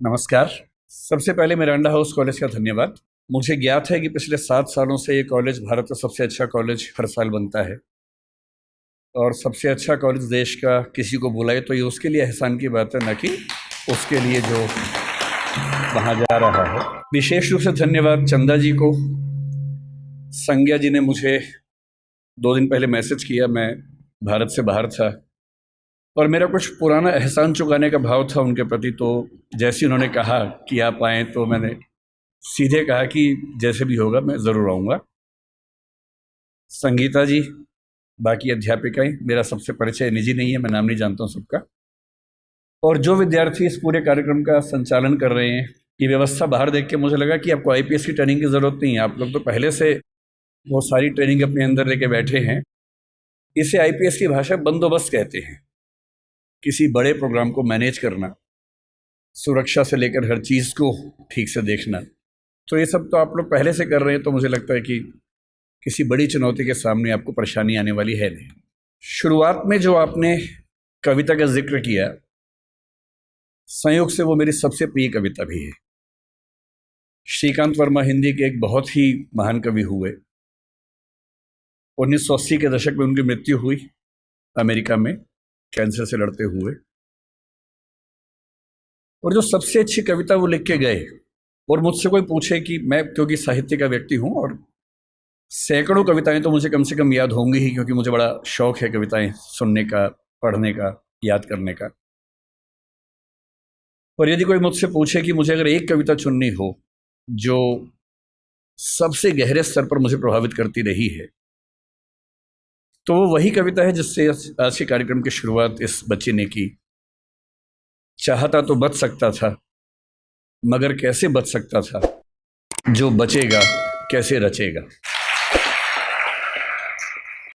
नमस्कार। सबसे पहले मिरांडा हाउस कॉलेज का धन्यवाद। मुझे ज्ञात है कि पिछले 7 सालों से ये कॉलेज भारत का सबसे अच्छा कॉलेज हर साल बनता है और सबसे अच्छा कॉलेज देश का किसी को बुलाए तो ये उसके लिए एहसान की बात है, न कि उसके लिए जो वहाँ जा रहा है। विशेष रूप से धन्यवाद चंदा जी को। संज्ञा जी ने मुझे 2 दिन पहले मैसेज किया, मैं भारत से बाहर था और मेरा कुछ पुराना एहसान चुकाने का भाव था उनके प्रति। तो जैसे उन्होंने कहा कि आप आएँ तो मैंने सीधे कहा कि जैसे भी होगा मैं ज़रूर आऊँगा। संगीता जी, बाकी अध्यापिकाएं, मेरा सबसे परिचय निजी नहीं है, मैं नाम नहीं जानता हूँ सबका। और जो विद्यार्थी इस पूरे कार्यक्रम का संचालन कर रहे हैं, ये व्यवस्था बाहर देख के मुझे लगा कि आपको आईपीएस की ट्रेनिंग की ज़रूरत नहीं है। आप लोग तो पहले से वो सारी ट्रेनिंग अपने अंदर लेके बैठे हैं। इसे आईपीएस की भाषा बंदोबस्त कहते हैं। किसी बड़े प्रोग्राम को मैनेज करना, सुरक्षा से लेकर हर चीज़ को ठीक से देखना, तो ये सब तो आप लोग पहले से कर रहे हैं। तो मुझे लगता है कि किसी बड़ी चुनौती के सामने आपको परेशानी आने वाली है नहीं। शुरुआत में जो आपने कविता का जिक्र किया, संयोग से वो मेरी सबसे प्रिय कविता भी है। श्रीकांत वर्मा हिंदी के एक बहुत ही महान कवि हुए। 1980 के दशक में उनकी मृत्यु हुई अमेरिका में कैंसर से लड़ते हुए। और जो सबसे अच्छी कविता वो लिख के गए, और मुझसे कोई पूछे कि मैं, क्योंकि साहित्य का व्यक्ति हूँ और सैकड़ों कविताएं तो मुझे कम से कम याद होंगी ही, क्योंकि मुझे बड़ा शौक है कविताएं सुनने का, पढ़ने का, याद करने का। और यदि कोई मुझसे पूछे कि मुझे अगर एक कविता चुननी हो जो सबसे गहरे स्तर पर मुझे प्रभावित करती रही है, तो वो वही कविता है जिससे आज के कार्यक्रम की शुरुआत इस बच्चे ने की। चाहता तो बच सकता था, मगर कैसे बच सकता था, जो बचेगा कैसे रचेगा।